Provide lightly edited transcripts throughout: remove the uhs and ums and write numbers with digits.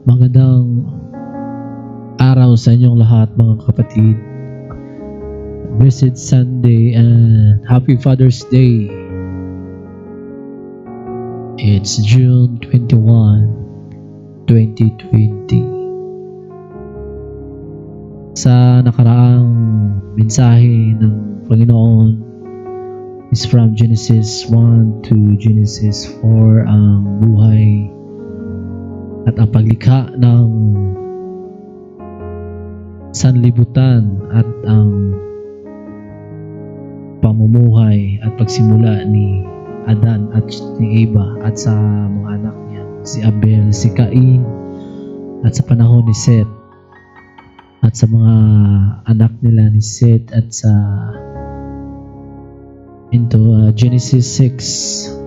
Magandang araw sa inyong lahat mga kapatid. Blessed Sunday and Happy Father's Day. It's June 21, 2020. Sa nakaraang mensahe ng Panginoon is from Genesis 1 to Genesis 4 ang buhay at ang paglikha ng sanlibutan at ang pamumuhay at pagsimula ni Adan at ni Eva at sa mga anak niya, si Abel, si Cain, at sa panahon ni Seth at sa mga anak nila ni Seth at sa Genesis 6.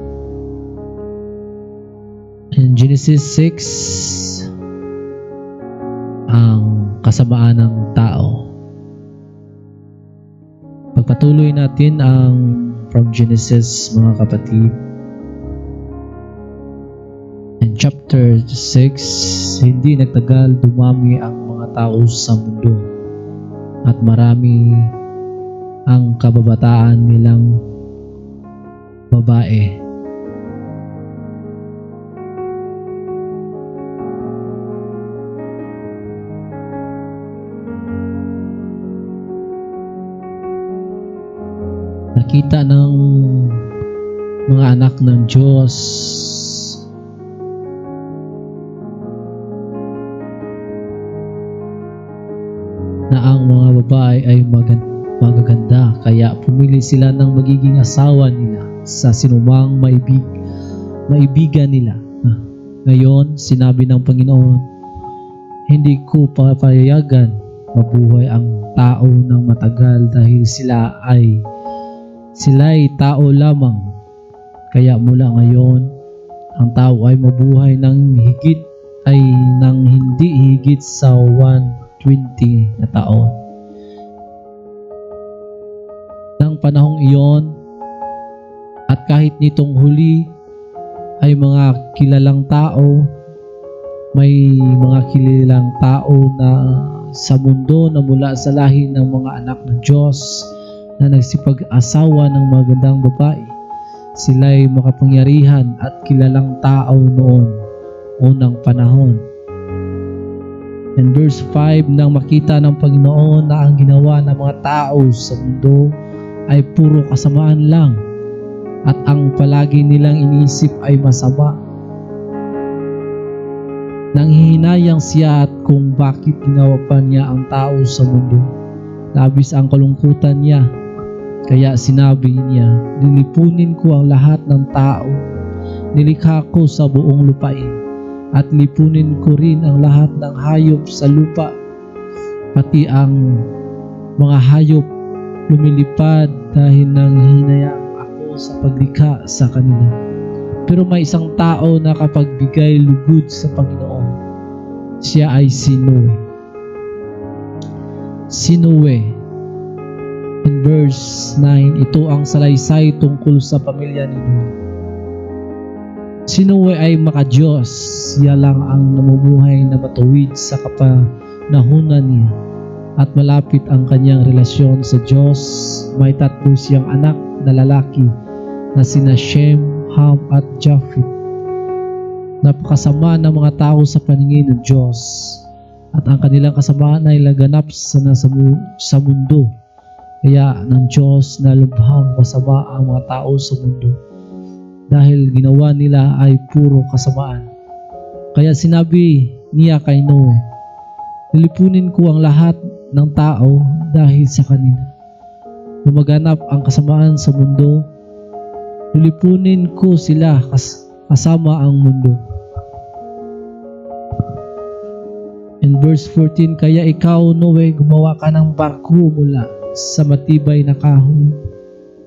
In Genesis 6, ang kasamaan ng tao. Pagpatuloy natin ang from Genesis, mga kapatid. In chapter 6, hindi nagtagal dumami ang mga tao sa mundo at marami ang kababataan nilang babae. Nakita ng mga anak ng Diyos na ang mga babae ay magaganda, kaya pumili sila ng magiging asawa nila sa sinumang maibigan nila. Ngayon, sinabi ng Panginoon, hindi ko papayagan mabuhay ang tao ng matagal dahil sila'y tao lamang. Kaya mula ngayon, ang tao ay mabuhay ng hindi higit sa 120 na taon. Nang panahong iyon, at kahit nitong huli ay mga kilalang tao, may mga kilalang tao na sa mundo na mula sa lahi ng mga anak ng Diyos na nagsipag-asawa ng magandang babae. Sila'y makapangyarihan at kilalang tao noon, unang panahon. In verse 5, nang makita ng Panginoon na ang ginawa ng mga tao sa mundo ay puro kasamaan lang at ang palagi nilang iniisip ay masama. Nanghihinayang siya at kung bakit ginawa pa niya ang tao sa mundo. Labis ang kalungkutan niya. Kaya sinabi niya, lilipunin ko ang lahat ng tao, nilikha ko sa buong lupain, at lipunin ko rin ang lahat ng hayop sa lupa, pati ang mga hayop lumilipad dahil nanghihinayang ako sa paglikha sa kanila. Pero may isang tao na kapagbigay lugod sa Panginoon. Siya ay si Noe. Si Noe. In verse 9, ito ang salaysay tungkol sa pamilya ni Noe. Si Noe ay makadiyos. Siya lang ang namumuhay na matuwid sa kapanahunan niya at malapit ang kanyang relasyon sa Diyos. May tatlo siyang anak na lalaki na sina Shem, Ham at Japheth. Napakasama ng mga tao sa paningin ng Diyos at ang kanilang kasamaan ay laganap sa mundo. Kaya ng Diyos na lubhang masama ang mga tao sa mundo dahil ginawa nila ay puro kasamaan. Kaya sinabi niya kay Noe, lilipunin ko ang lahat ng tao dahil sa kanila. Lumaganap ang kasamaan sa mundo, lilipunin ko sila kasama ang mundo. In verse 14, kaya ikaw, Noe, gumawa ka ng barko mula sa matibay na kahoy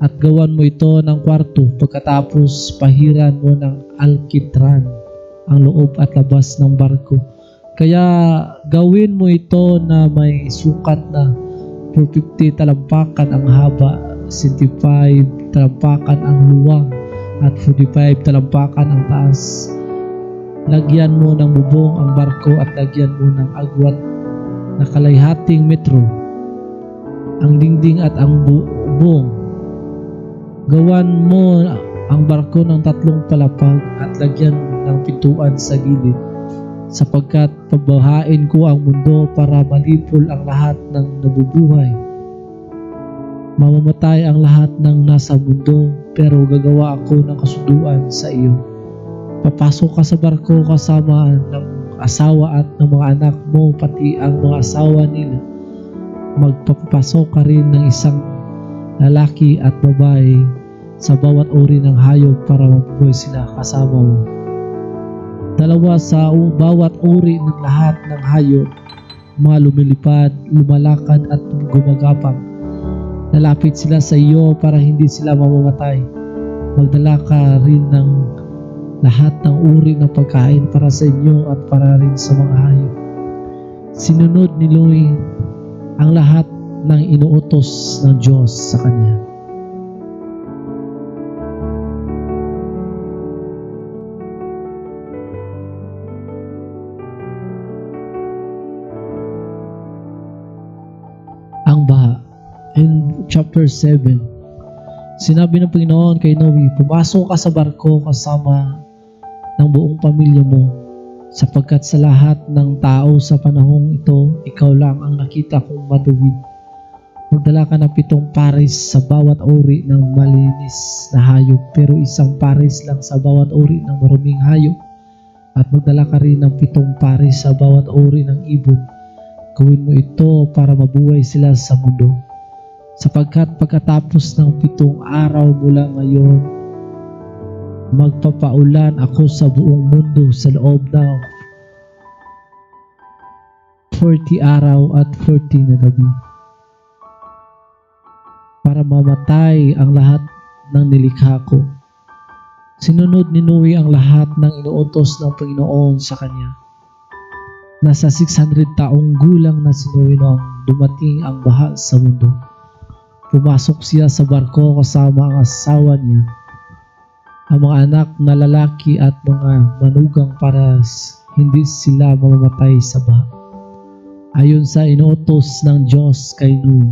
at gawan mo ito ng kwarto, pagkatapos pahiran mo ng alkitran ang loob at labas ng barko. Kaya gawin mo ito na may sukat na 450 talampakan ang haba, 75 talampakan ang luwang at 45 talampakan ang taas. Lagyan mo ng bubong ang barko at lagyan mo ng agwat na kalahatiang metro ang dingding at ang bubong. Gawan mo ang barko ng 3 palapag at lagyan ng pintuan sa gilid, sapagkat pabahain ko ang mundo para malipol ang lahat ng nabubuhay. Mamamatay ang lahat ng nasa mundo, pero gagawa ako ng kasunduan sa iyo. Papasok ka sa barko kasama ng asawa at ng mga anak mo, pati ang mga asawa nila. Magpapasok ka rin ng isang lalaki at babae sa bawat uri ng hayop para mabuhay sila kasama mo. 2 sa bawat uri ng lahat ng hayop, mga lumilipad, lumalakad at gumagapang. Lalapit sila sa iyo para hindi sila mamamatay. Magdala ka rin ng lahat ng uri ng pagkain para sa inyo at para rin sa mga hayop. Sinunod ni Noe ang lahat ng inuutos ng Diyos sa kanya. Ang baha. In chapter 7, sinabi ng Panginoon kay Noe, pumasok ka sa barko kasama ng buong pamilya mo, sapagkat sa lahat ng tao sa panahong ito, ikaw lang ang nakita kong matuwid. Magdala ka ng 7 pares sa bawat uri ng malinis na hayop, pero 1 pares lang sa bawat uri ng maruming hayop, at magdala ka rin ng 7 pares sa bawat uri ng ibon. Gawin mo ito para mabuhay sila sa mundo, sapagkat pagkatapos ng 7 araw mula ngayon, magpapaulan ako sa buong mundo sa loob ng 40 araw at 40 na gabi, para mamatay ang lahat ng nilikha ko. Sinunod ni Noe ang lahat ng inuutos ng Panginoon sa kanya. Nasa 600 taong gulang na si Noe nang dumating ang baha sa mundo. Pumasok siya sa barko kasama ang asawa niya, ang mga anak na lalaki at mga manugang para hindi sila mamamatay sa baha. Ayon sa inuutos ng Diyos kay Noe,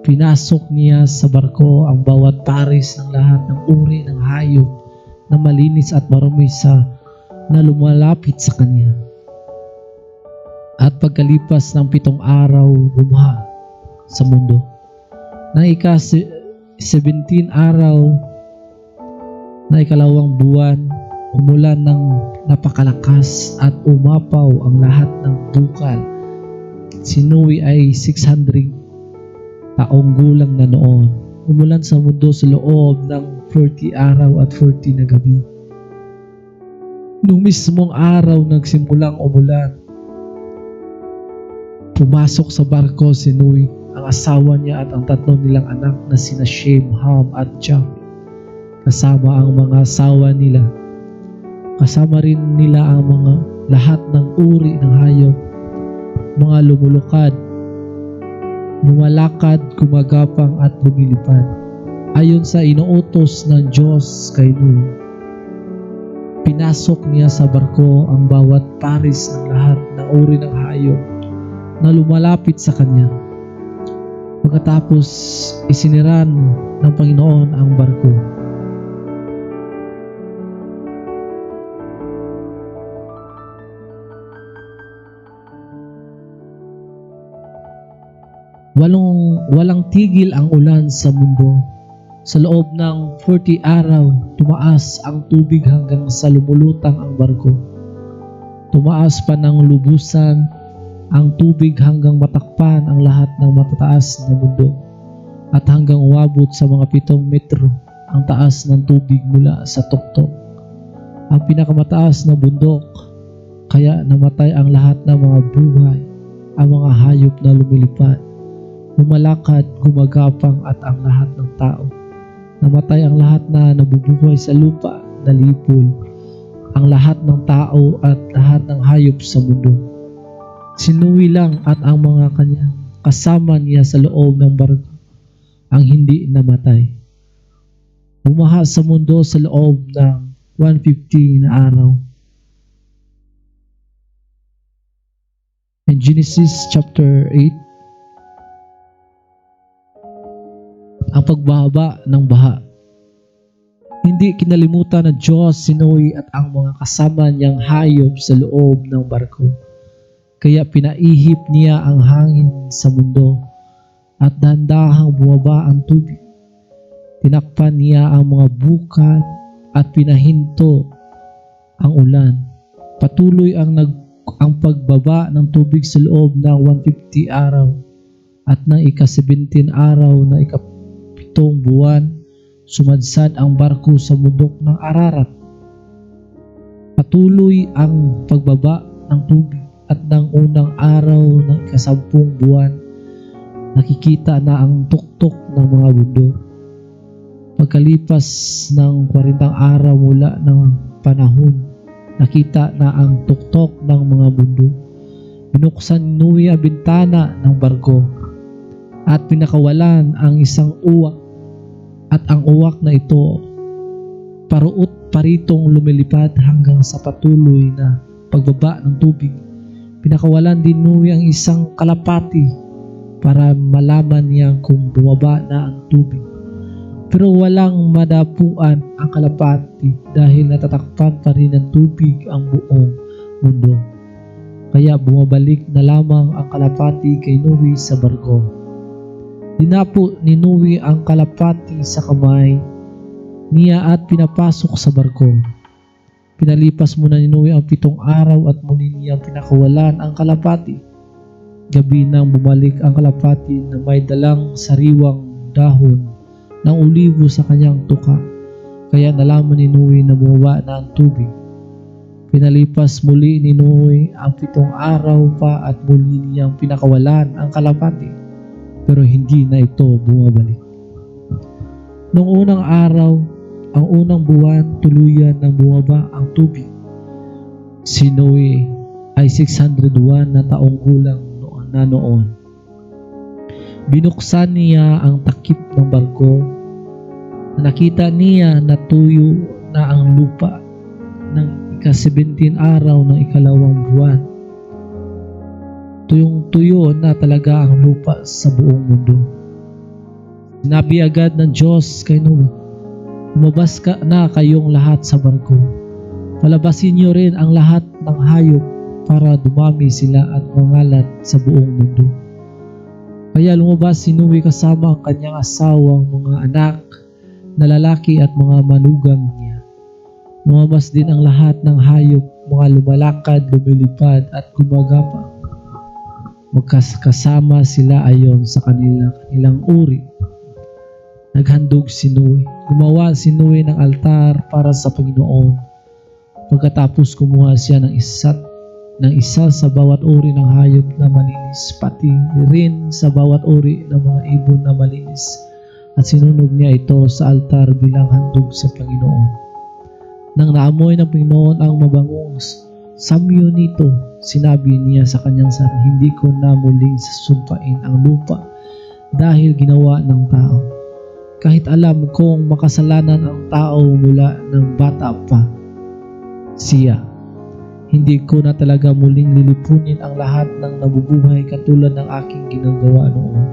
pinasok niya sa barko ang bawat pares ng lahat ng uri ng hayop na malinis at marumi na lumalapit sa kanya. At pagkalipas ng 7 araw, bumaha sa mundo. Nang ika-17 araw na 2 buwan, umulan ng napakalakas at umapaw ang lahat ng bukal. Si Noe ay 600 taong gulang na noon. Umulan sa mundo sa loob ng 40 araw at 40 na gabi. Nung mismong araw nagsimulang umulan, pumasok sa barko si Noe, ang asawa niya at ang 3 nilang anak na sina Shem, Ham at Japheth, kasama ang mga asawa nila. Kasama rin nila ang mga lahat ng uri ng hayop, mga lumulukad, lumalakad, gumagapang at lumilipad. Ayon sa inuutos ng Diyos kay Noe, pinasok niya sa barko ang bawat pares ng lahat ng uri ng hayop na lumalapit sa kanya. Pagkatapos, isiniran ng Panginoon ang barko. Walang tigil ang ulan sa mundo. Sa loob ng 40 araw, tumaas ang tubig hanggang sa lumulutang ang barko. Tumaas pa ng lubusan ang tubig hanggang matakpan ang lahat ng matataas na mundo, at hanggang umabot sa mga 7 metro ang taas ng tubig mula sa tuktok, ang pinakamataas na bundok. Kaya namatay ang lahat ng mga buhay, ang mga hayop na lumilipad, lumalakad, gumagapang at ang lahat ng tao. Namatay ang lahat na nabubuhay sa lupa, nalipol ang lahat ng tao at lahat ng hayop sa mundo. Si Noe lang at ang mga kanyang kasama niya sa loob ng barko ang hindi namatay. Bumaha sa mundo sa loob ng 150 na araw. In Genesis chapter 8, ang pagbaba ng baha. Hindi kinalimutan ng Diyos si Noe at ang mga kasama niyang hayop sa loob ng barko. Kaya pinaihip niya ang hangin sa mundo at dahan-dahang bumaba ang tubig. Tinakpan niya ang mga bukal at pinahinto ang ulan. Patuloy ang pagbaba ng tubig sa loob ng 150 araw at ng ika-17 araw na ika-7 buwan, sumadsad ang barko sa bundok ng Ararat. Patuloy ang pagbaba ng tubig at ng unang araw ng ika-10 buwan, nakikita na ang tuktok ng mga bundok. Pagkalipas ng 40 araw mula ng panahon, nakita na ang tuktok ng mga bundok. Binuksan ni Noe ang bintana ng barko at pinakawalan ang isang uwak, at ang uwak na ito paritong lumilipad hanggang sa patuloy na pagbaba ng tubig. Pinakawalan din Noe ang isang kalapati para malaman niya kung bumaba na ang tubig. Pero walang madapuan ang kalapati dahil natatakpan pa rin ng tubig ang buong mundo. Kaya bumabalik na lamang ang kalapati kay Noe sa barko. Dinapo ni Noe ang kalapati sa kamay niya at pinapasok sa barko. Pinalipas muna ni Noe ang 7 araw at muli niyang pinakawalan ang kalapati. Gabi nang bumalik ang kalapati na may dalang sariwang dahon ng olibo sa kanyang tuka. Kaya nalaman ni Noe na bumaba na ang tubig. Pinalipas muli ni Noe ang 7 araw pa at muli niyang pinakawalan ang kalapati, pero hindi na ito bumabalik. Noong unang araw, ang unang buwan, tuluyan nang bumaba ang tubig. Si Noe ay 601 na taong gulang noon. Binuksan niya ang takip ng barko. Nakita niya na tuyo na ang lupa ng ika-17 araw ng ika-2 buwan. Tuyong-tuyo na talaga ang lupa sa buong mundo. Sinabi agad ng Diyos kay Noe, "Lumabas na kayong lahat sa barko. Palabasin niyo rin ang lahat ng hayop para dumami sila at mangalat sa buong mundo." Kaya lumabas si Noe kasama ang kanyang asawang mga anak na lalaki at mga manugang niya. Lumabas din ang lahat ng hayop, mga lumalakad, lumilipad at gumagapang. Magkasama sila ayon sa kanilang uri. Naghandog si Noe. Gumawa si Noe ng altar para sa Panginoon. Pagkatapos kumuha siya ng isa sa bawat uri ng hayop na malinis, pati rin sa bawat uri ng mga ibon na malinis, at sinunog niya ito sa altar bilang handog sa Panginoon. Nang naamoy ng Panginoon ang mabangong samyo nito, sinabi niya sa kanyang sarili, "Hindi ko na muling sasumpain ang lupa dahil ginawa ng tao. Kahit alam kong makasalanan ang tao mula ng bata pa siya, hindi ko na talaga muling lilipunin ang lahat ng nabubuhay katulad ng aking ginagawa noon."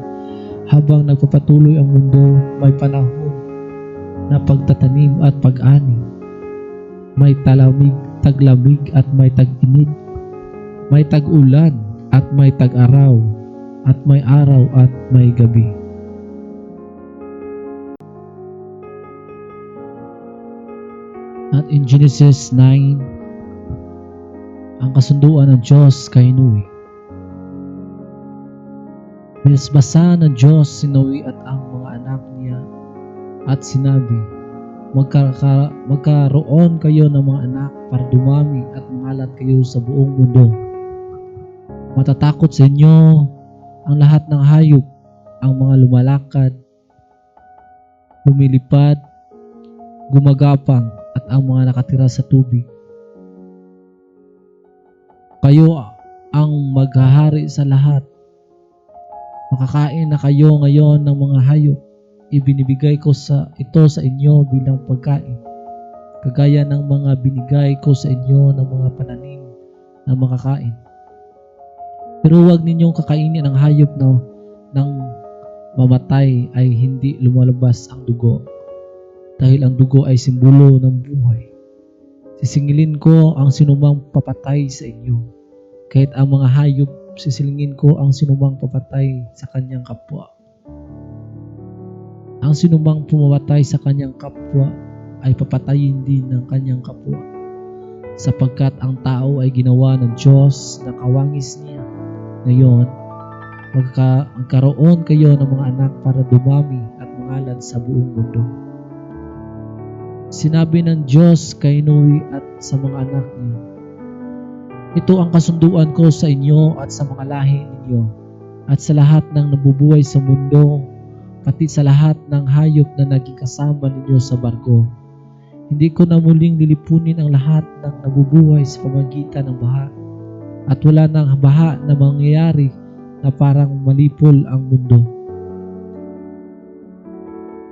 Habang nagpapatuloy ang mundo, may panahon na pagtatanim at pag-ani. May taglamig at may tag-init. May tag-ulan at may tag-araw. At may araw at may gabi. At in Genesis 9, ang kasunduan ng Diyos kay Noe. Binasbasa ng Diyos si Noe at ang mga anak niya at sinabi, magkaroon kayo ng mga anak para dumami at mangalat kayo sa buong mundo. Matatakot sa inyo ang lahat ng hayop, ang mga lumalakad, lumilipad, gumagapang, at ang mga nakatira sa tubig. Kayo ang maghahari sa lahat. Makakain na kayo ngayon ng mga hayop. Ibinibigay ko ito sa inyo bilang pagkain, kagaya ng mga binigay ko sa inyo ng mga pananim na makakain. Pero huwag ninyong kakainin ang hayop na nang mamatay ay hindi lumalabas ang dugo, dahil ang dugo ay simbolo ng buhay. Sisingilin ko ang sinumang papatay sa inyo, kahit ang mga hayop, sisilingin ko ang sinumang papatay sa kanyang kapwa. Ang sinumang pumamatay sa kanyang kapwa ay papatayin din ng kanyang kapwa, sapagkat ang tao ay ginawa ng Diyos na kawangis niya. Ngayon, magkaroon kayo ng mga anak para dumami at mangalan sa buong mundo. Sinabi ng Diyos kay Noe at sa mga anak niya, ito ang kasunduan ko sa inyo at sa mga lahi ninyo, at sa lahat ng nabubuhay sa mundo, pati sa lahat ng hayop na naging kasama ninyo sa barko. Hindi ko na muling lilipunin ang lahat ng nabubuhay sa pamagitan ng baha, at wala nang baha na mangyayari na parang malipol ang mundo.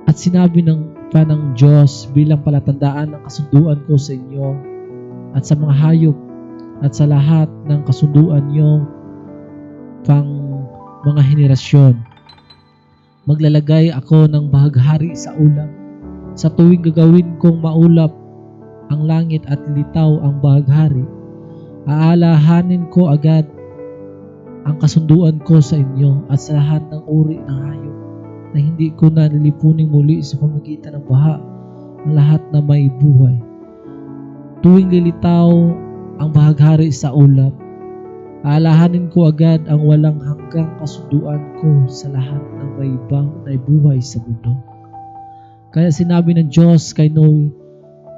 At sinabi ng Diyos bilang palatandaan ng kasunduan ko sa inyo at sa mga hayop at sa lahat ng kasunduan niyo pang mga henerasyon. Maglalagay ako ng bahaghari sa ulap. Sa tuwing gagawin kong maulap ang langit at litaw ang bahaghari, aalahanin ko agad ang kasunduan ko sa inyo at sa lahat ng uri ng hayop, na hindi ko na lilipunin muli sa pamagitan ng baha ang lahat na may buhay. Tuwing lilitaw ang bahaghari sa ulap, aalahanin ko agad ang walang hanggang kasunduan ko sa lahat ng may buhay sa mundo. Kaya sinabi ng Diyos kay Noe,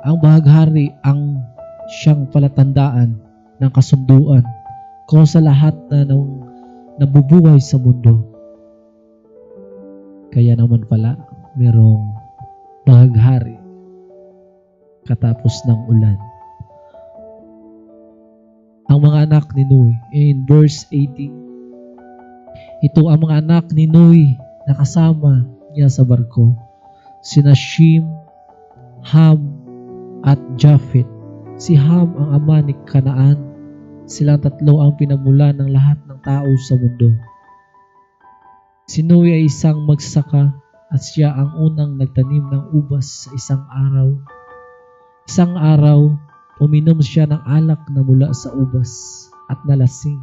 ang bahaghari ang siyang palatandaan ng kasunduan ko sa lahat na nabubuhay sa mundo. Kaya naman pala, merong bahaghari katapos ng ulan. Ang mga anak ni Noe, in verse 18, ito ang mga anak ni Noe na kasama niya sa barko, sina Shem, Ham, at Japheth. Si Ham ang ama ni Canaan. Silang tatlo ang pinagmulan ng lahat ng tao sa mundo. Si Noe ay isang magsasaka at siya ang unang nagtanim ng ubas sa isang araw. Isang araw, uminom siya ng alak na mula sa ubas at nalasing.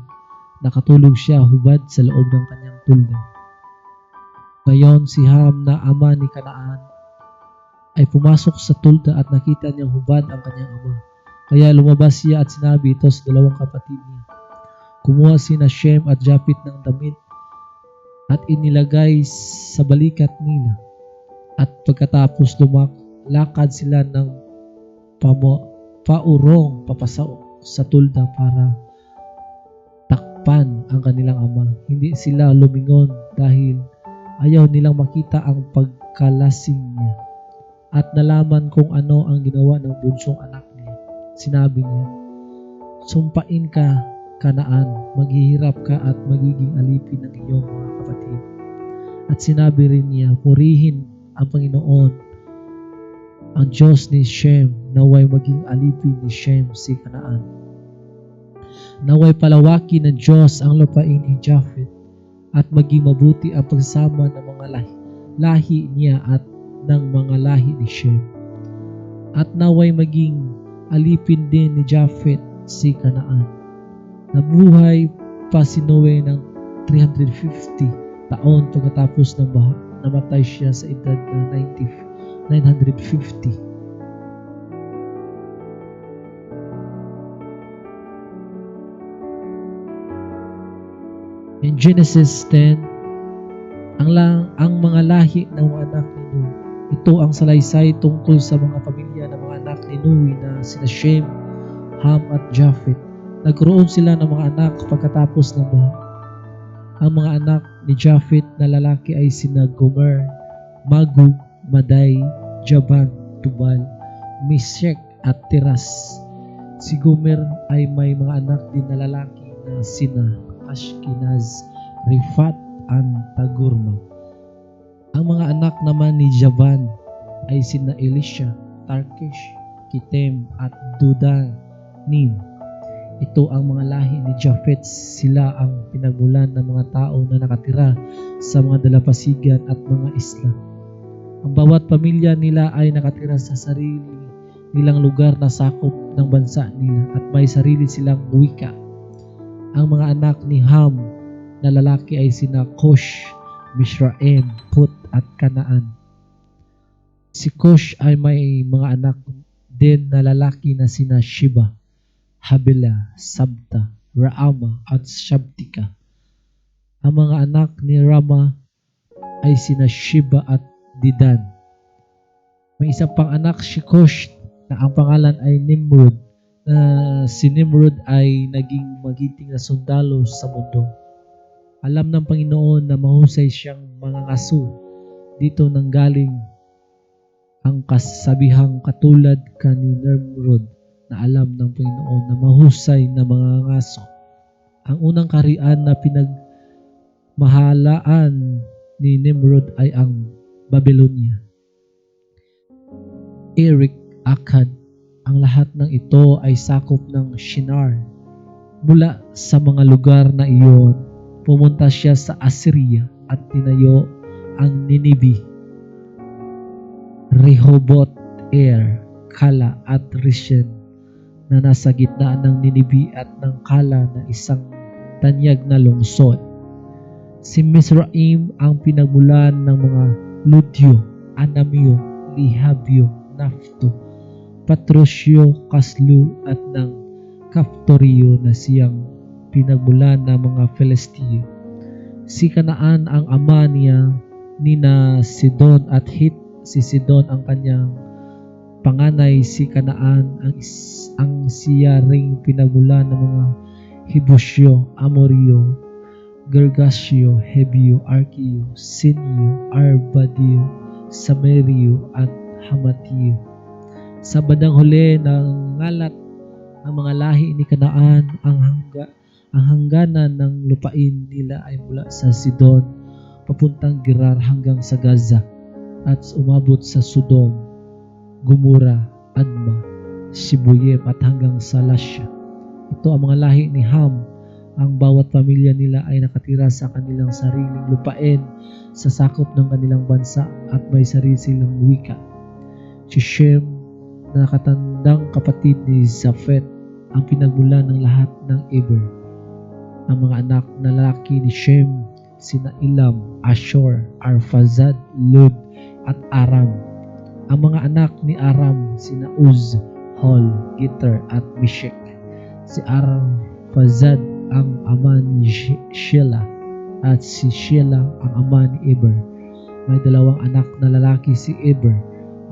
Nakatulog siya hubad sa loob ng kanyang tulda. Ngayon si Ham na ama ni Canaan ay pumasok sa tulda at nakita niyang hubad ang kanyang ama. Kaya lumabas siya at sinabi ito sa dalawang kapatid niya. Kumuha sina Shem at Japheth ng damit at inilagay sa balikat nila. At pagkatapos lakad sila ng paurong papasok sa tulda para takpan ang kanilang ama. Hindi sila lumingon dahil ayaw nilang makita ang pagkalasing niya. At nalaman kung ano ang ginawa ng bunsong anak niya. Sinabi niya, sumpain ka, Kanaan, maghihirap ka at magiging alipin ng iyong mga kapatid. At sinabi rin niya, purihin ang Panginoon, ang Diyos ni Shem, naway maging alipin ni Shem si Kanaan. Naway palawakin ng Diyos ang lupain ni Japheth at maging mabuti ang pagsama ng mga lahi niya at ng mga lahi ni Shem. At naway maging alipin din ni Japheth si Kanaan. Nabuhay pa si Noe ng 350 taon pagkatapos ng baha. Namatay siya sa edad na 950. In Genesis 10, ang mga lahi ng mga anak ni Noe. Ito ang salaysay tungkol sa mga pamilya ng mga anak ni Noe na sina Shem, Ham at Japheth. Nagkaroon sila ng mga anak pagkatapos ng baha. Ang mga anak ni Japheth na lalaki ay sina Gomer, Magog, Madai, Javan, Tubal, Meshech at Tiras. Si Gomer ay may mga anak din na lalaki na sina Ashkenaz, Rifat, at Tagurma. Ang mga anak naman ni Javan ay sina Elisha, Tarkish, Kitem at Dudanim. Ito ang mga lahi ni Japhet. Sila ang pinagmulan ng mga tao na nakatira sa mga dalampasigan at mga isla. Ang bawat pamilya nila ay nakatira sa sarili nilang lugar na sakop ng bansa nila at may sarili silang wika. Ang mga anak ni Ham na lalaki ay sina Cush, Mizraim, Put at Kanaan. Si Cush ay may mga anak din na lalaki na sina Sheba, Habila, Sabta, Raama at Shabtika. Ang mga anak ni Rama ay sina Sheba at Didan. May isa pang anak si Cush na ang pangalan ay Nimrod, na si Nimrod ay naging magiting na sundalo sa mundo. Alam ng Panginoon na mahusay siyang mangangaso. Dito nanggaling ang kasabihang katulad ka ni Nimrod na alam ng Panginoon na mahusay na mangangaso. Ang unang kaharian na pinagmahalaan ni Nimrod ay ang Babylonia. Eric, Akkad, ang lahat ng ito ay sakop ng Shinar. Mula sa mga lugar na iyon, pumunta siya sa Assyria at tinayo ang Nineveh, Rehoboth, Kala at Resen na nasa gitna ng Nineveh at ng Kala na isang tanyag na lungsod. Si Mizraim ang pinagmulan ng mga Ludyo, Anamyo, Lihabyo, Nafto, Patrosyo, Kaslu at ng Kaftoriyo na siyang pinagmulan ng mga Filisteo. Si Kanaan ang ama niya nina Sidon at Hit. Si Sidon ang kanyang panganay. Si Kanaan ang siya ring pinagmulan ng mga Hibusyo, Amoryo, Gergasio, Hebio, Arkiyo, Sinyo, Arbadio, Samerio at Hamatio. Sa bandang huli ng ngalat ang mga lahi ni Kanaan. Ang hangganan ng lupain nila ay mula sa Sidon papuntang Gerar hanggang sa Gaza at umabot sa Sodom, Gomora, Adma, Sibuyem at hanggang sa Lasha. Ito ang mga lahi ni Ham. Ang bawat pamilya nila ay nakatira sa kanilang sariling lupain sa sakop ng kanilang bansa at may sarili silang wika. Si Shem na nakatandang kapatid ni Japhet ang pinagmulan ng lahat ng Eber. Ang mga anak na lalaki ni Shem sina Elam, Ashur, Arphaxad, Lud at Aram. Ang mga anak ni Aram sina Uz, Hol, Giter at Meshech. Si Arphaxad ang ama ni Shelah at si Shelah ang ama ni Eber. May dalawang anak na lalaki si Eber.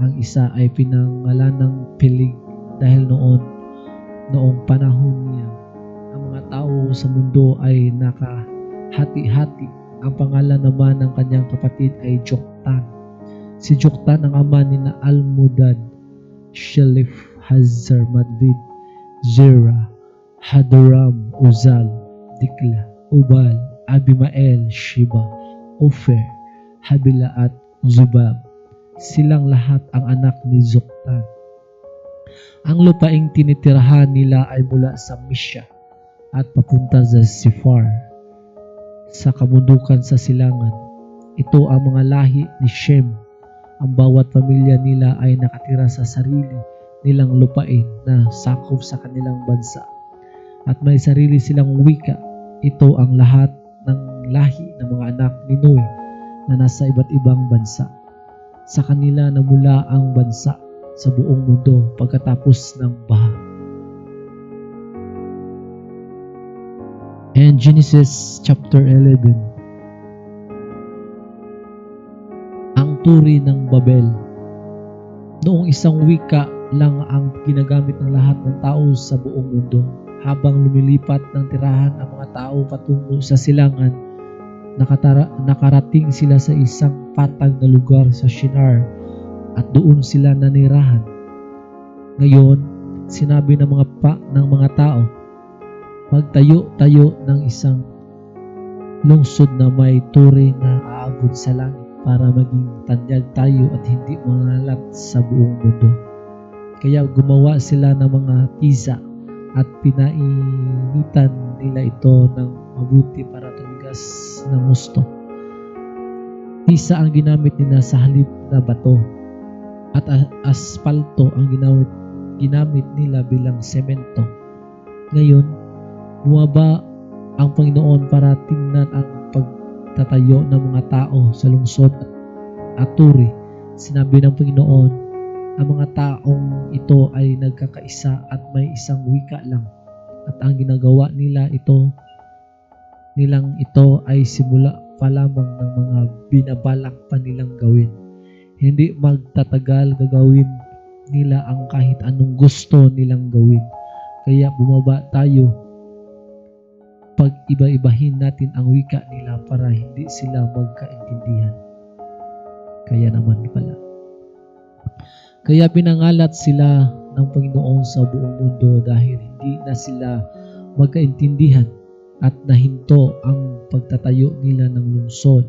Ang isa ay pinangalan ng Peleg dahil noong panahon niya ang mga tao sa mundo ay nakahati-hati. Ang pangalan naman ng kanyang kapatid ay Joktan. Si Joktan ang ama ni na Almodad, Shelef, Hazar, Madvid, Zerah, Hadoram, Uzal, Dikla, Ubal, Abimael, Sheba, Ofer, Habila at Zubab. Silang lahat ang anak ni Joktan. Ang lupaing tinitirahan nila ay mula sa Misha at papunta sa Sifar sa kabundukan sa silangan. Ito ang mga lahi ni Shem. Ang bawat pamilya nila ay nakatira sa sarili nilang lupain na sakop sa kanilang bansa at may sarili silang wika. Ito ang lahat ng lahi ng mga anak ni Noe na nasa iba't ibang bansa. Sa kanila namula ang bansa sa buong mundo pagkatapos ng baha. And Genesis chapter 11. Ang turi ng Babel. Noong isang wika lang ang ginagamit ng lahat ng tao sa buong mundo. Habang lumilipat ng tirahan ang mga tao patungo sa silangan, nakarating sila sa isang patag na lugar sa Shinar at doon sila nanirahan. Ngayon, sinabi ng mga tao, magtayo-tayo ng isang lungsod na may turi na aabot sa langit para maging tanyag tayo at hindi mangalat sa buong mundo. Kaya gumawa sila ng mga tisa at pinainitan nila ito ng mabuti para tumigas ng husto. Tisa ang ginamit nila sa halip na bato at aspalto ang ginamit nila bilang semento. Ngayon, bumaba ang Panginoon para tingnan ang pagtatayo ng mga tao sa lungsod at Turi. Sinabi ng Panginoon, ang mga taong ito ay nagkakaisa at may isang wika lang, at ang ginagawa nilang ito ay simula pa lamang ng mga binabalak pa nilang gawin. Hindi magtatagal gagawin nila ang kahit anong gusto nilang gawin. Kaya bumaba tayo, pag-iba-ibahin natin ang wika nila para hindi sila magkaintindihan. Kaya naman pala. Kaya pinangalat sila ng Panginoon sa buong mundo dahil hindi na sila magkaintindihan at nahinto ang pagtatayo nila ng lungsod.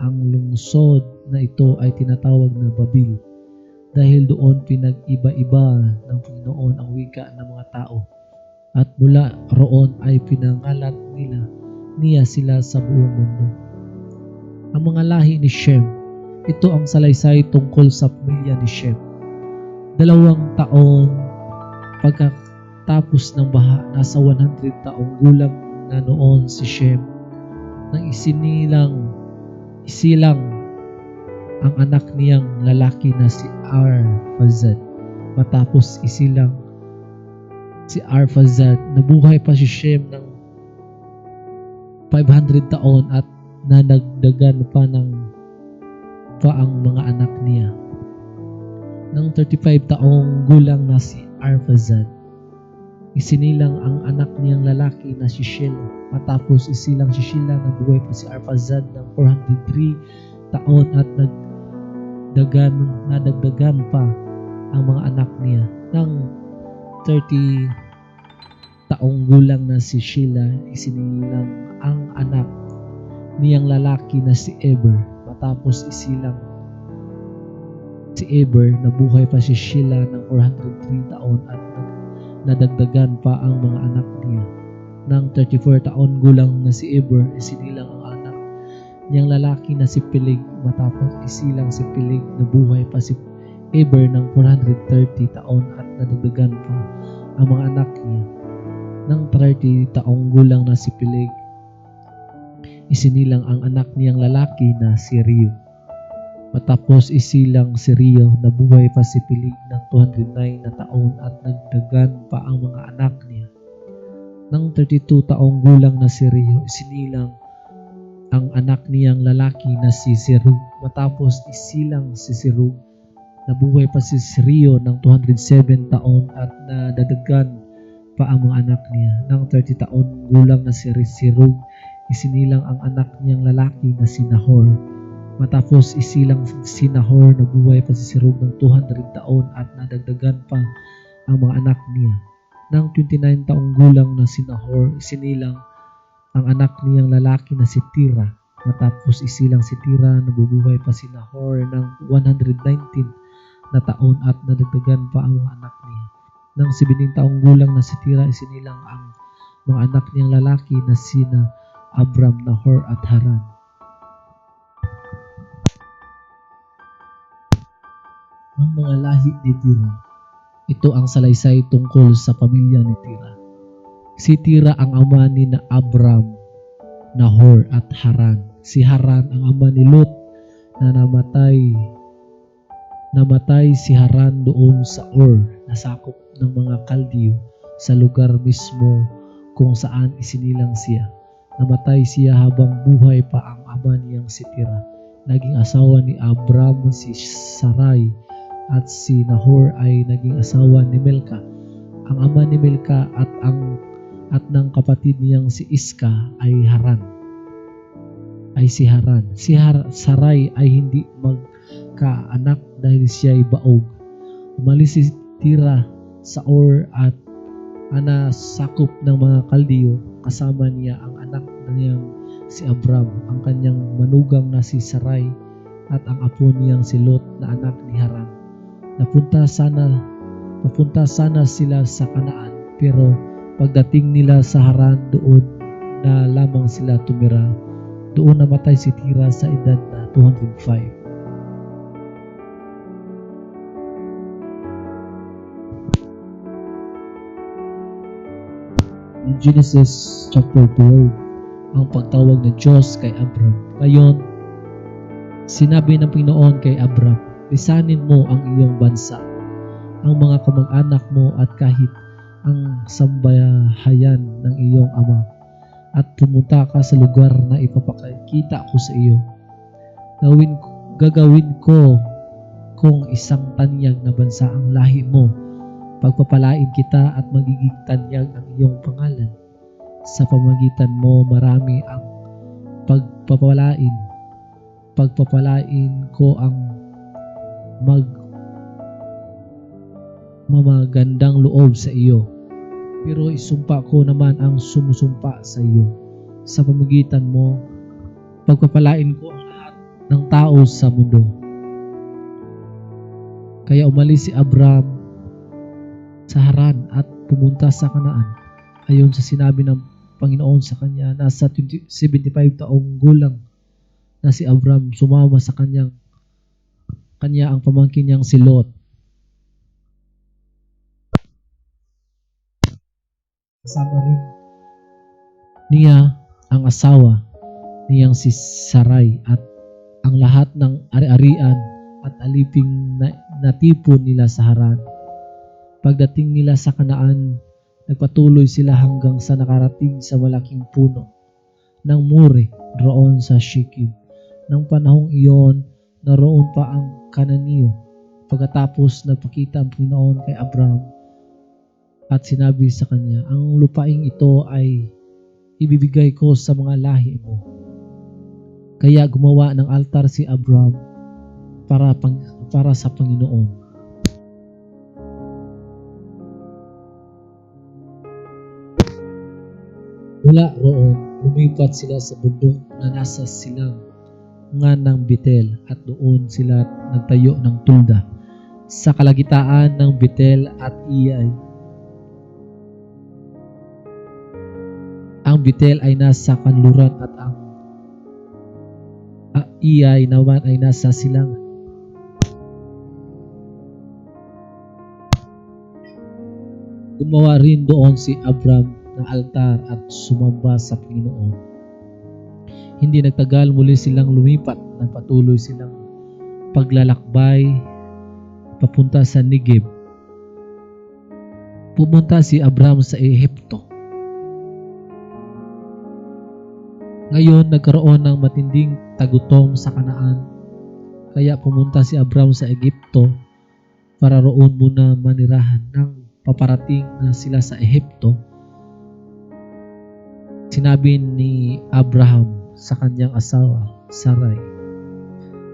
Ang lungsod na ito ay tinatawag na Babil dahil doon pinag-iba-iba ng Panginoon ang wika ng mga tao. At mula roon ay pinangalat niya sila sa buong mundo. Ang mga lahi ni Shem, ito ang salaysay tungkol sa pamilya ni Shem. 2 taon pagkatapos ng baha, nasa 100 taong gulang na noon si Shem nang isilang ang anak niyang lalaki na si Arphaxad. Matapos isilang si Arphaxad, nabuhay pa si Shem ng 500 taon at nadagdagan pa ang mga anak niya. Nang 35 taong gulang na si Arphaxad, isinilang ang anak niyang lalaki na si Shelah. Matapos isilang si Shelah, nabuhay pa si Arphaxad ng 403 taon at nadagdagan pa ang mga anak niya. Nang 30 taong gulang na si Shelah, isinilang ang anak niyang lalaki na si Eber. Matapos isilang si Eber, nabuhay pa si Shelah ng 403 taon at nadagdagan pa ang mga anak niya. Nang 34 taon gulang na si Eber, isinilang ang anak niyang lalaki na si Peleg. Matapos isilang si Peleg, nabuhay pa si Eber ng 430 taon at nadagdagan pa ang mga anak niya. Nang 30 taong gulang na si Peleg, isinilang ang anak niyang lalaki na si Reu. Matapos isilang si Reu, nabuhay pa si Peleg ng 209 na taon at nagdagan pa ang mga anak niya. Nang 32 taong gulang na si Reu, isinilang ang anak niyang lalaki na si Serug. Matapos isilang si Serug, nabuhay pa si Reu ng 207 taon at nadagdagan pa ang mga anak niya. Nang 30 taon gulang na si Serug, isinilang ang anak niyang lalaki na si Nahor. Matapos isilang si Nahor, nabuhay pa si Serug ng 200 taon at nadagdagan pa ang mga anak niya. Nang 29 taong gulang na si Nahor, isinilang ang anak niyang lalaki na si Tira. Matapos isilang si Tira, nabubuhay pa si Nahor ng 119 na taon at nadagdagan pa ang mga anak niya. Nang 17 taong gulang na si Tira, isinilang ang mga anak niyang lalaki na sina Abram, Nahor at Haran. Ang mga lahi ni Tira. Ito ang salaysay tungkol sa pamilya ni Tira. Si Tira ang ama ni na Abram, Nahor at Haran. Si Haran ang ama ni Lot na namatay si Haran doon sa Ur, na sakop ng mga Kaldiyo, sa lugar mismo kung saan isinilang siya. Namatay siya habang buhay pa ang ama niyang si Tira. Naging asawa ni Abram si Sarai at si Nahor ay naging asawa ni Milka. Ang ama ni Milka at ng kapatid niyang si Iska ay si Haran. Si Sarai ay hindi magkaanak dahil siya ay baog. Umalis si Tira sa Ur at sakop ng mga Kaldiyo. Kasama niya ang anak niyang si Abram, ang kanyang manugang na si Sarai at ang apo niyang si Lot na anak ni Haran. Napunta sana sila sa Kanaan, Pero pagdating nila sa Haran, doon na lamang sila tumira. Doon namatay si Tira sa edad na 205. In Genesis chapter 12, ang pagtawag ng Diyos kay Abram. Ngayon, sinabi ng Panginoon kay Abram, lisanin mo ang iyong bansa, ang mga kamag-anak mo at kahit ang sambahayan ng iyong ama, at pumunta ka sa lugar na ipapakita ko sa iyo. Gagawin ko kung isang tanyag na bansa ang lahi mo. Pagpapalain kita at magiging tanyag ang iyong pangalan. Sa pamagitan mo marami ang pagpapalain. Pagpapalain ko ang mamagandang loob sa iyo. Pero isumpa ko naman ang sumusumpa sa iyo. Sa pamagitan mo, pagpapalain ko ang lahat ng tao sa mundo. Kaya umalis si Abram sa Haran at pumunta sa Kanaan. Ayon sa sinabi ng Panginoon sa kanya, nasa 75 taong gulang na si Abram, sumama sa kanya ang pamangkin niyang si Lot. Kasama rin niya ang asawa niyang si Sarai at ang lahat ng ari-arian at aliping natipon nila sa Haran. Pagdating nila sa Kanaan, nagpatuloy sila hanggang sa nakarating sa malaking puno ng More roon sa Shechem. Nang panahong iyon, naroon pa ang Kananeo. Pagkatapos nagpakita ang Panginoon kay Abram at sinabi sa kanya, ang lupaing ito ay ibibigay ko sa mga lahi mo. Kaya gumawa ng altar si Abram para sa Panginoon. Mula roon, lumipat sila sa bundok na nasa silangan ng Betel at doon sila nagtayo ng tulda sa kalagitaan ng Betel at Ai. Ang Betel ay nasa kanluran at ang Ai naman ay nasa silangan. Gumawa rin doon si Abram ng altar at sumamba sa Panginoon. Hindi nagtagal, muli silang lumipat. Nagpatuloy silang paglalakbay papunta sa Negev. Pumunta si Abram sa Ehipto. Ngayon, nagkaroon ng matinding tagutom sa Kanaan. Kaya pumunta si Abram sa Ehipto para roon muna manirahan. Nang paparating na sila sa Ehipto, sinabi ni Abraham sa kanyang asawa, Sarai,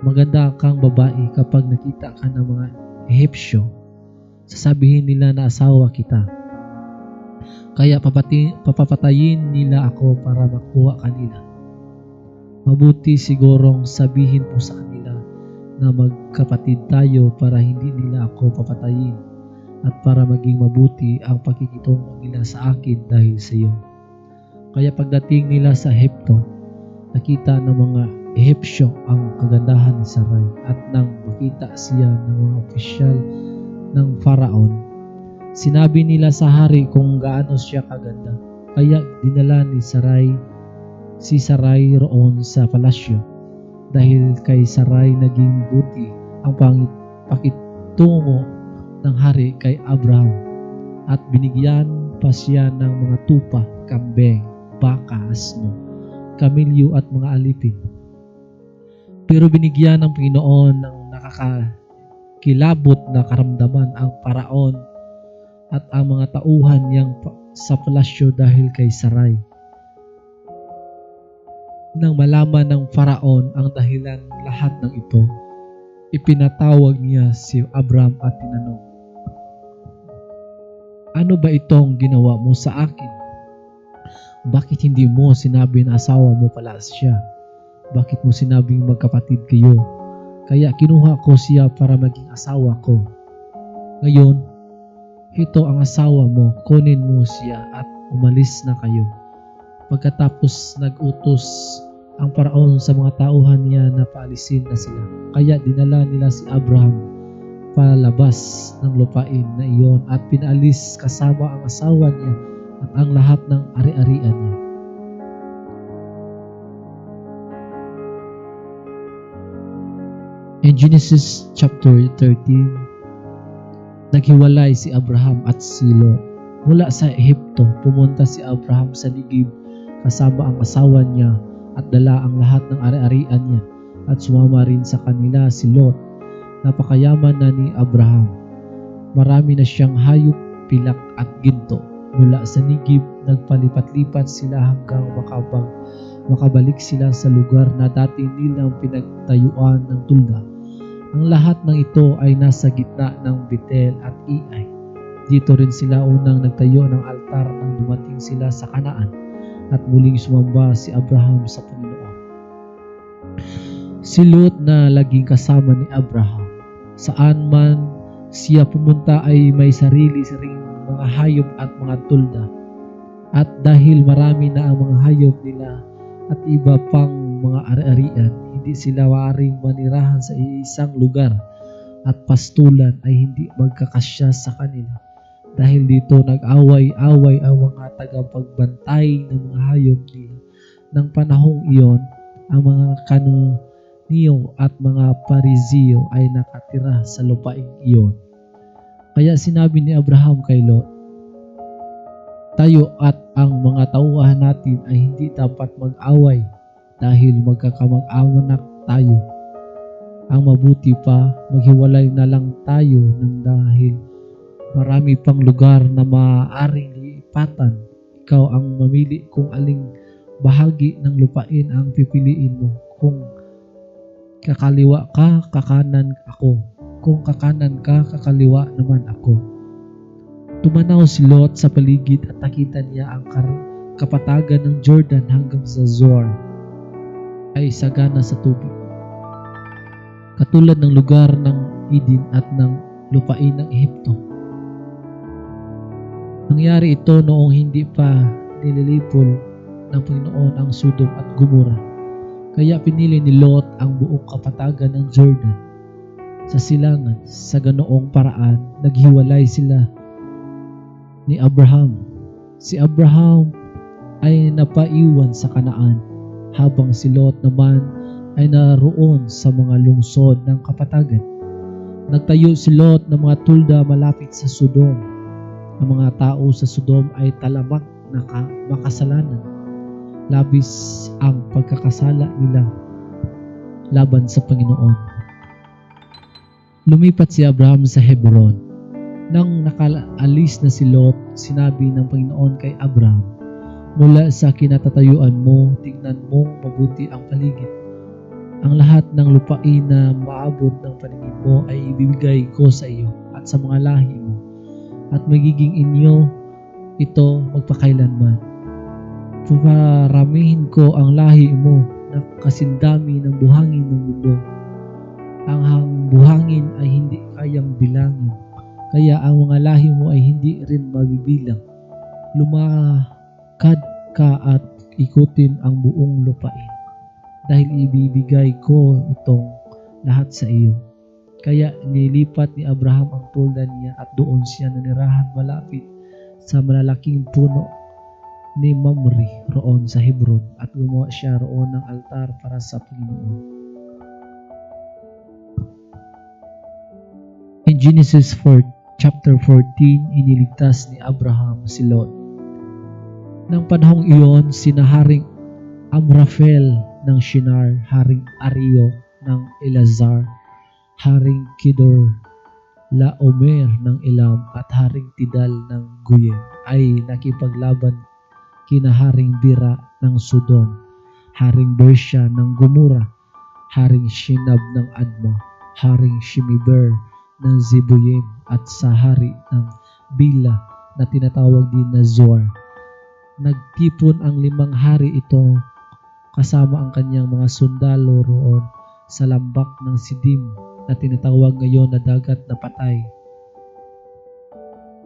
maganda kang babae. Kapag nakita ka ng mga Ehipsyo, sasabihin nila na asawa kita. Kaya papapatayin nila ako para makuha kanila. Mabuti sigurong sabihin mo sa kanila na magkapatid tayo para hindi nila ako papatayin at para maging mabuti ang pakikitungo nila sa akin dahil sa iyo. Kaya pagdating nila sa Ehipto, nakita ng mga Ehipsyo ang kagandahan ni Sarai at nang makita siya ng mga opisyal ng Faraon, sinabi nila sa hari kung gaano siya kaganda. Kaya dinala ni si Sarai roon sa palasyo. Dahil kay Sarai naging buti ang pakitungo ng hari kay Abraham at binigyan pa siya ng mga tupa, kambing, baka, asno, kamilyo at mga alipin. Pero binigyan ng Panginoon ng nakakakilabot na karamdaman ang Paraon at ang mga tauhan niyang sa palasyo dahil kay Sarai. Nang malaman ng Faraon ang dahilan lahat ng ito, ipinatawag niya si Abram at tinanong, ano ba itong ginawa mo sa akin? Bakit hindi mo sinabi na asawa mo pala siya? Bakit mo sinabing magkapatid kayo? Kaya kinuha ko siya para maging asawa ko. Ngayon, ito ang asawa mo, kunin mo siya at umalis na kayo. Pagkatapos nag-utos ang paraon sa mga tauhan niya na paalisin na sila. Kaya dinala nila si Abraham palabas ng lupain na iyon at pinaalis kasama ang asawa niya at ang lahat ng ari-arian niya. In Genesis chapter 13, naghiwalay si Abraham at si Lot. Mula sa Ehipto, pumunta si Abraham sa Negib kasama ang asawa niya at dala ang lahat ng ari-arian niya at sumama rin sa kanila si Lot. Napakayaman na ni Abraham. Marami na siyang hayop, pilak at ginto. Mula sa Negib, nagpalipat-lipat sila hanggang makabalik sila sa lugar na dati nilang pinagtayuan ng tulda. Ang lahat ng ito ay nasa gitna ng Betel at Ai. Dito rin sila unang nagtayo ng altar nang dumating sila sa Kanaan at muling sumamba si Abraham sa Panginoon. Si Lot na laging kasama ni Abraham. Saan man siya pumunta ay may sarili-saring mga hayop at mga tulda. At dahil marami na ang mga hayop nila at iba pang mga ari-arian, hindi sila maaaring manirahan sa isang lugar at pastulan ay hindi magkakasya sa kanila. Dahil dito nag-away-away ang mga tagapagbantay ng mga hayop nila. Nang panahong iyon, ang mga Kananiyo at mga Parizio ay nakatira sa lupaing iyon. Kaya sinabi ni Abraham kay Lot, tayo at ang mga tauhan natin ay hindi dapat mag-away dahil magkakamag-anak tayo. Ang mabuti pa, maghiwalay na lang tayo nang dahil marami pang lugar na maaaring liipatan. Ikaw ang mamili kung aling bahagi ng lupain ang pipiliin mo. Kung kakaliwa ka, kakanan ako. Kung kakanan ka, kakaliwa naman ako. Tumanaw si Lot sa paligid at nakita niya ang kapatagan ng Jordan hanggang sa Zoar ay sagana sa tubig. Katulad ng lugar ng Eden at ng lupain ng Ehipto. Nangyari ito noong hindi pa nililipol ng Panginoon ang Sodom at Gomora. Kaya pinili ni Lot ang buong kapatagan ng Jordan sa silangan. Sa ganoong paraan, naghiwalay sila ni Abraham. Si Abraham ay napaiwan sa Kanaan, habang si Lot naman ay naroon sa mga lungsod ng kapatagan. Nagtayo si Lot ng mga tulda malapit sa Sodom. Ang mga tao sa Sodom ay talamak na makasalanan. Labis ang pagkakasala nila laban sa Panginoon. Lumipat si Abraham sa Hebron. Nang nakaalis na si Lot, sinabi ng Panginoon kay Abraham, mula sa kinatatayuan mo, tignan mong mabuti ang paligid. Ang lahat ng lupain na maabot ng paningin mo ay ibibigay ko sa iyo at sa mga lahi mo, at magiging inyo ito magpakailanman. Paparamihin ko ang lahi mo na kasindami ng buhangin ng mundo. Ang buhangin ay hindi kayang bilangin, kaya ang mga lahi mo ay hindi rin mabibilang. Lumakad ka at ikutin ang buong lupain, dahil ibibigay ko itong lahat sa iyo. Kaya nilipat ni Abraham ang tulda niya at doon siya nanirahan malapit sa malalaking puno ni Mamre roon sa Hebron, at gumawa siya roon ng altar para sa Panginoon. In Genesis chapter 14, iniligtas ni Abraham si Lot. Nang panahong iyon, sina Haring Amraphel ng Shinar, Haring Ario ng Elazar, Haring Kedor Laomer ng Elam at Haring Tidal ng Guyem ay nakipaglaban kina Haring Bira ng Sodom, Haring Bersha ng Gomora, Haring Shinab ng Adma, Haring Shemiber ng Zeboyim at sa hari ng Bila na tinatawag din na Zoar. Nagtipon ang 5 hari ito kasama ang kanyang mga sundalo roon sa lambak ng Sidim na tinatawag ngayon na dagat na patay.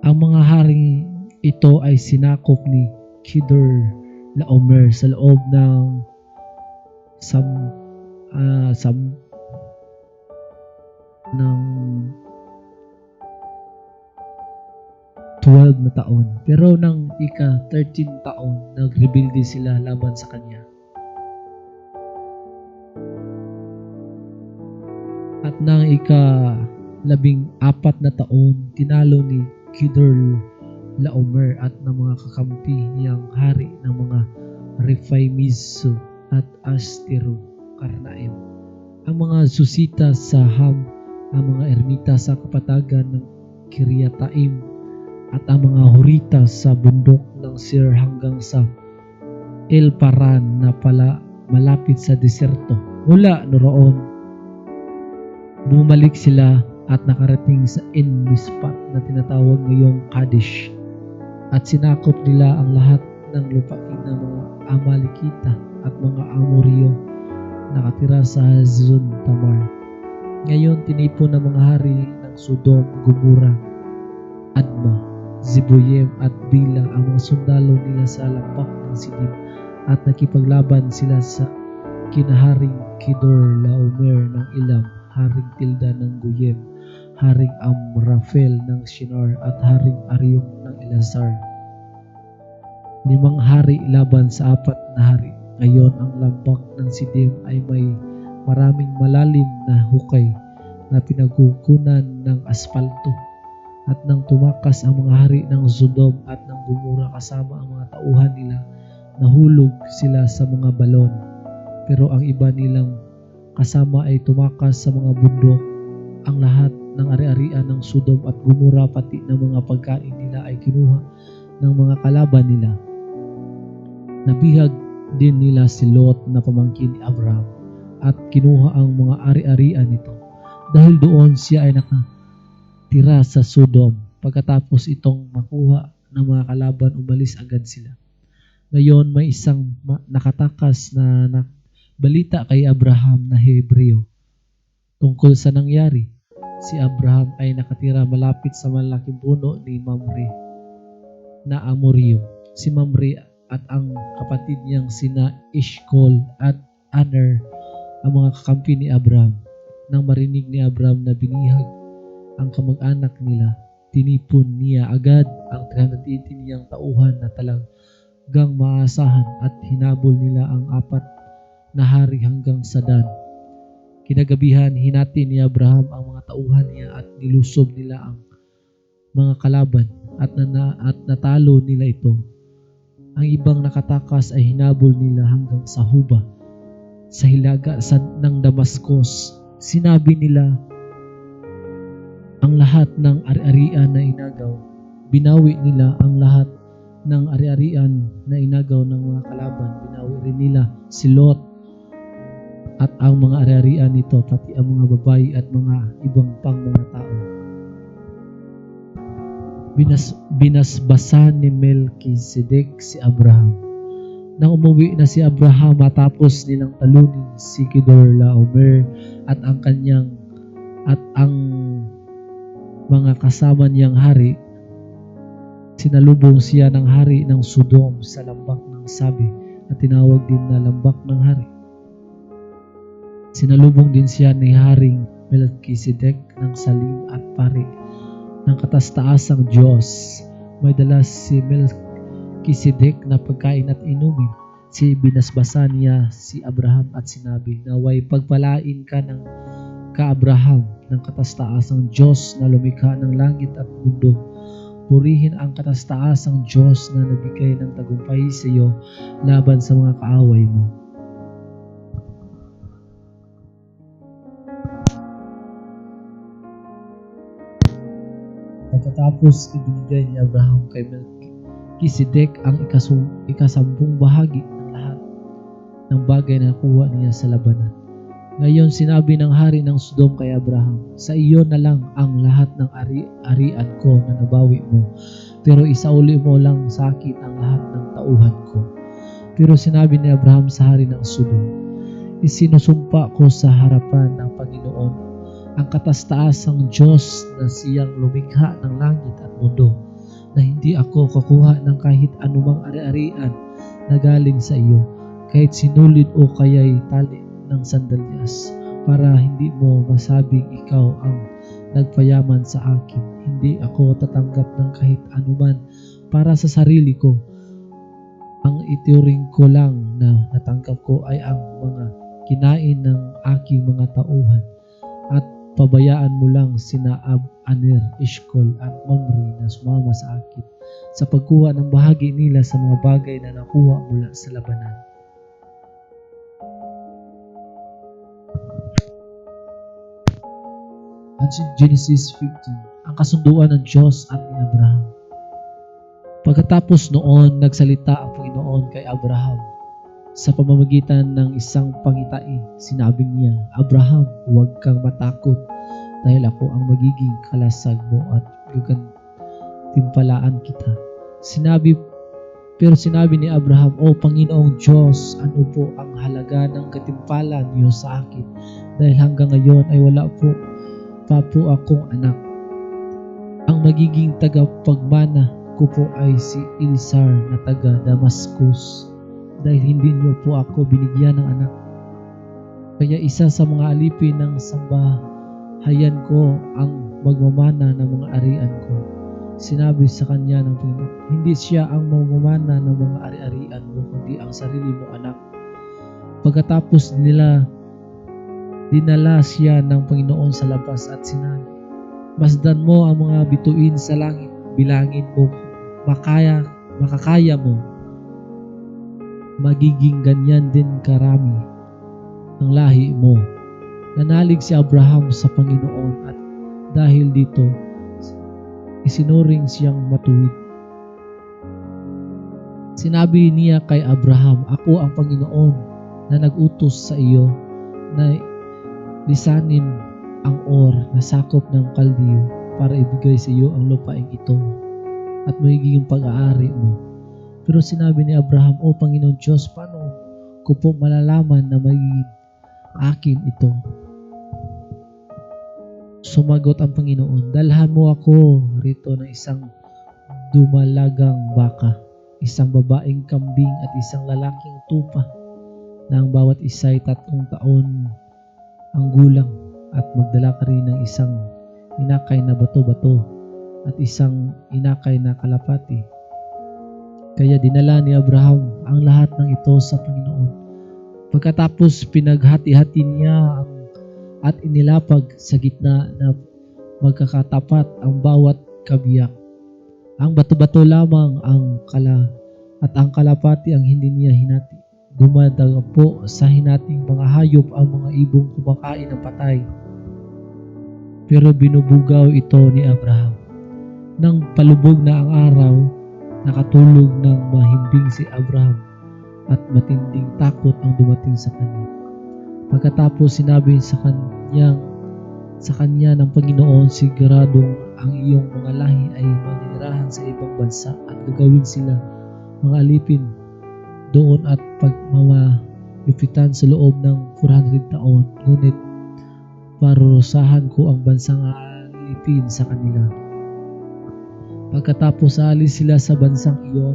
Ang mga haring ito ay sinakop ni Kedorlaomer sa loob ng sam, sam ng 12 na taon. Pero nang ika-13 taon, nagrebelde sila laban sa kanya. At nang ika-14 na taon, tinalo ni Kedorlaomer at ng mga kakampi niyang hari ng mga Rephaimism at Astero-Karnaim, ang mga Susita sa Ham, ang mga ermita sa kapatagan ng Kiriataim, at ang mga Horita sa bundok ng Seir hanggang sa El Paran na malapit sa deserto. Mula noon, bumalik sila at nakarating sa En-Mispat na tinatawag ngayong Kadesh, at sinakop nila ang lahat ng lupain ng mga Amalekita at mga Amoryo nakatira sa Hazon Tamar. Ngayon tinipon ng mga hari ng Sodom, Gomora, Adma, Zeboyem at Bila ang mga sundalo nila sa lampak ng Sidim, at nakipaglaban sila sa kinaharing Kedorlaomer ng Elam, haring Tilda ng Goyim, haring Amrafel ng Shinar, at haring Aryong ng Elazar. 5 hari laban sa 4 na hari. Ngayon ang lampak ng Sidim ay may maraming malalim na hukay na pinagukunan ng aspalto. At nang tumakas ang mga hari ng Sodom at ng Gomora kasama ang mga tauhan nila, nahulog sila sa mga balon. Pero ang iba nilang kasama ay tumakas sa mga bundok. Ang lahat ng ari-arian ng Sodom at Gomora pati ng mga pagkain nila ay kinuha ng mga kalaban nila. Nabihag din nila si Lot na pamangkin ni Abraham at kinuha ang mga ari-arian nito. Dahil doon siya ay nakatira sa Sodom. Pagkatapos itong makuha ng mga kalaban, umalis agad sila. Ngayon may isang nakatakas na balita kay Abraham na Hebreo tungkol sa nangyari. Si Abraham ay nakatira malapit sa malaking puno ni Mamre na Amoryo. Si Mamre at ang kapatid niyang sina Eshcol at Aner ang mga kakampi ni Abraham. Nang marinig ni Abraham na binihag ang kamag-anak nila, tinipon niya agad ang 380 niyang tauhan na talagang maasahan at hinabol nila ang 4 na hari hanggang sa Dan. Kinagabihan, hinati ni Abraham ang mga tauhan niya at nilusob nila ang mga kalaban at natalo nila ito. Ang ibang nakatakas ay hinabol nila hanggang sa Huba, sa hilaga ng Damascus. Sinabi nila ang lahat ng ari-arian na inagaw. Binawi nila ang lahat ng ari-arian na inagaw ng mga kalaban. Binawi rin nila si Lot at ang mga ari-arian nito, pati ang mga babae at mga ibang pang mga tao. Binasbasan ni Melchizedek si Abraham. Nang umuwi na si Abraham matapos nilang talunin si Kedorlaomer at ang mga kasama niyang hari, sinalubong siya ng hari ng Sodom sa lambak ng Sabi at tinawag din na lambak ng hari. Sinalubong din siya ni Haring Melchizedek ng Salim at pari ng kataas-taasang Diyos. May dala si Melchizedek na pagkain at inumin. Binasbasan niya si Abraham at sinabi, naway pagpalain ka ng ka-Abraham ng kataas-taasang Diyos na lumikha ng langit at mundo. Purihin ang kataas-taasang Diyos na nagbigay ng tagumpay sa iyo laban sa mga kaaway mo. Pagkatapos ibinigay ni Abraham kay Melchizedek ang ikasampung bahagi ng lahat ng bagay na nakuha niya sa labanan. Ngayon sinabi ng hari ng Sodom kay Abraham, sa iyo na lang ang lahat ng ari-arian ko na nabawi mo, pero isauli mo lang sa akin ang lahat ng tauhan ko. Pero sinabi ni Abraham sa hari ng Sodom, isinusumpa ko sa harapan ng Panginoon ang kataas-taasang Diyos na siyang lumikha ng langit at mundo, na hindi ako kukuha ng kahit anumang ari-arian na galing sa iyo, kahit sinulid o kaya'y tali ng sandalyas, para hindi mo masabing ikaw ang nagpayaman sa akin. Hindi ako tatanggap ng kahit anuman para sa sarili ko. Ang ituring ko lang na natanggap ko ay ang mga kinain ng aking mga tauhan, at pabayaan mo lang sina Aner, Eshkol at Mamre na sumama sa akin sa pagkuha ng bahagi nila sa mga bagay na nakuha mula sa labanan. At Genesis 15, ang kasunduan ng Diyos at ni Abraham. Pagkatapos noon, nagsalita ang Panginoon kay Abraham sa pamamagitan ng isang pangitain. Sinabi niya, Abraham, huwag kang matakot dahil ako ang magiging kalasag mo at timpalaan kita. Pero sinabi ni Abraham, O Panginoong Diyos, ano po ang halaga ng katimpalan niyo sa akin? Dahil hanggang ngayon ay wala pa po akong anak. Ang magiging tagapagmana ko po ay si Eliezer na taga Damascus, dahil hindi niyo po ako binigyan ng anak. Kaya isa sa mga alipin ng sambahayan ko ang magmamana ng mga arian ko. Sinabi sa kanya ng Panginoon, hindi siya ang magmamana ng mga ari-arian mo, kundi ang sarili mo anak. Pagkatapos dinala siya ng Panginoon sa labas at sinabi, masdan mo ang mga bituin sa langit, bilangin mo, makakaya mo. Magiging ganyan din karami ang lahi mo. Nanalig si Abraham sa Panginoon at dahil dito, isinuring siyang matuwid. Sinabi niya kay Abraham, ako ang Panginoon na nag-utos sa iyo na lisanin ang Or na sakop ng Kaldeo para ibigay sa iyo ang lupaing ito at magiging pag-aari mo. Pero sinabi ni Abraham, O Panginoon Diyos, paano ko po malalaman na magiging akin ito? Sumagot ang Panginoon, dalhan mo ako rito ng isang dumalagang baka, isang babaeng kambing at isang lalaking tupa na ang bawat isa ay 3 taon ang gulang, at magdala ka rin ng isang inakay na bato-bato at isang inakay na kalapati. Kaya dinala ni Abraham ang lahat ng ito sa Panginoon. Pagkatapos pinaghati-hati niya at inilapag sa gitna na magkakatapat ang bawat kabiyak. Ang bato-bato lamang ang at ang kalapati ang hindi niya hinati. Dumadaga po sa hinating mga hayop ang mga ibong kumakain ng patay. Pero binubugaw ito ni Abraham. Nang palubog na ang araw, nakatulog ng mahimbing si Abraham at matinding takot ang dumating sa kanya. Pagkatapos sinabi sa kanya ng Panginoon, siguradong ang iyong mga lahi ay manirahan sa ibang bansa at gagawin sila mga alipin doon at pagmamalupitan sa loob ng 400 taon. Ngunit parurusahan ko ang bansang alipin sa kanila. Pagkatapos alis sila sa bansang iyon,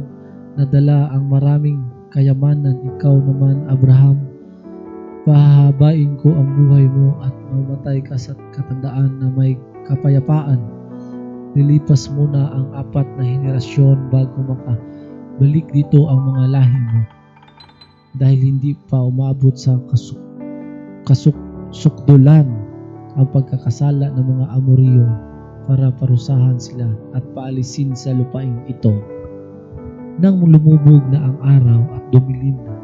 nadala ang maraming kayamanan. Ikaw naman, Abraham, pahabain ko ang buhay mo at mamatay ka sa katandaan na may kapayapaan. Lilipas muna ang 4 na henerasyon bago makabalik dito ang mga lahi mo, dahil hindi pa umabot sa kasukdulan ang pagkakasala ng mga Amoreo para parusahan sila at paalisin sa lupaing ito. Nang lumubog na ang araw at dumilim na,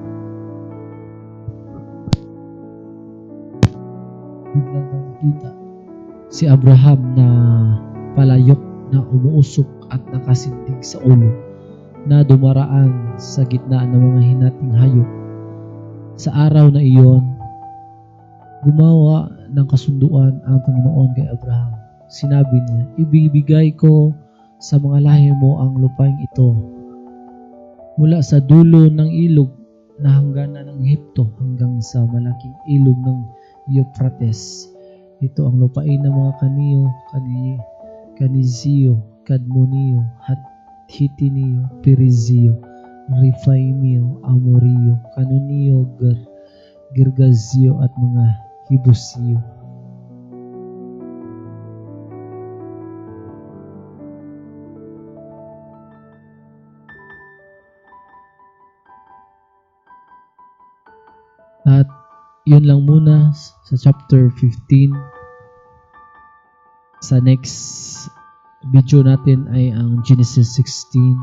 biglang nakita si Abraham na palayok na umuusok at nakasindig sa ulo na dumaraan sa gitna ng mga hinating hayop. Sa araw na iyon, gumawa ng kasunduan ang Panginoon kay Abraham. Sinabi niya, ibibigay ko sa mga lahi mo ang lupaing ito, mula sa dulo ng ilog na hangganan ng Ehipto hanggang sa malaking ilog ng Euphrates. Ito ang lupain ng mga Kaniyo, Kanizio, Kadmonio, Hitinio, Perizio, Rifaimio, Amorio, Canonio, Girgazio at mga Hibusio. At yun lang muna sa chapter 15. Sa next video natin ay ang Genesis 16.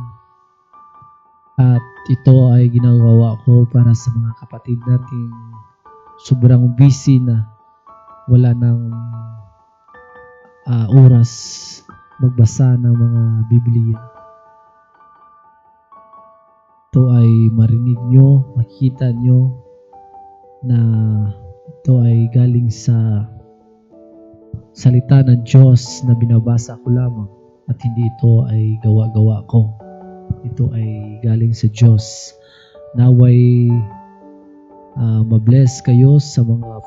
At ito ay ginagawa ko para sa mga kapatid nating sobrang busy na wala ng oras magbasa ng mga Biblia. Ito ay marinig nyo, makikita nyo na ito ay galing sa salita ng Diyos na binabasa ko lamang at hindi ito ay gawa-gawa ko. Ito ay galing sa Diyos. Naway mabless kayo sa mga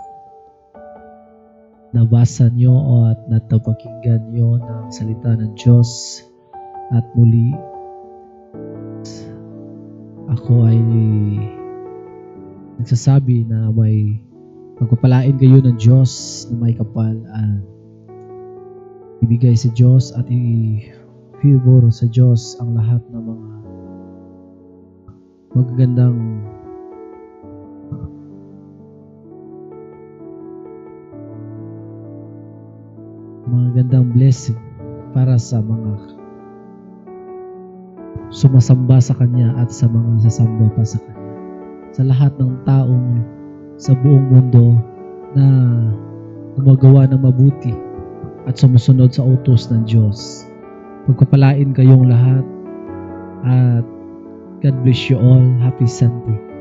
nabasa nyo at natapakinggan nyo ng salita ng Diyos. At muli, ako ay nagsasabi na may pagpapalain kayo ng Diyos na may kapal at ibigay sa Diyos at i-favor sa Diyos ang lahat ng mga magagandang blessing para sa mga sumasamba sa Kanya at sa mga sasamba pa sa Kanya. Sa lahat ng taong sa buong mundo na gumagawa ng mabuti at sumusunod sa utos ng Diyos. Pagpapalain kayong lahat at God bless you all. Happy Sunday.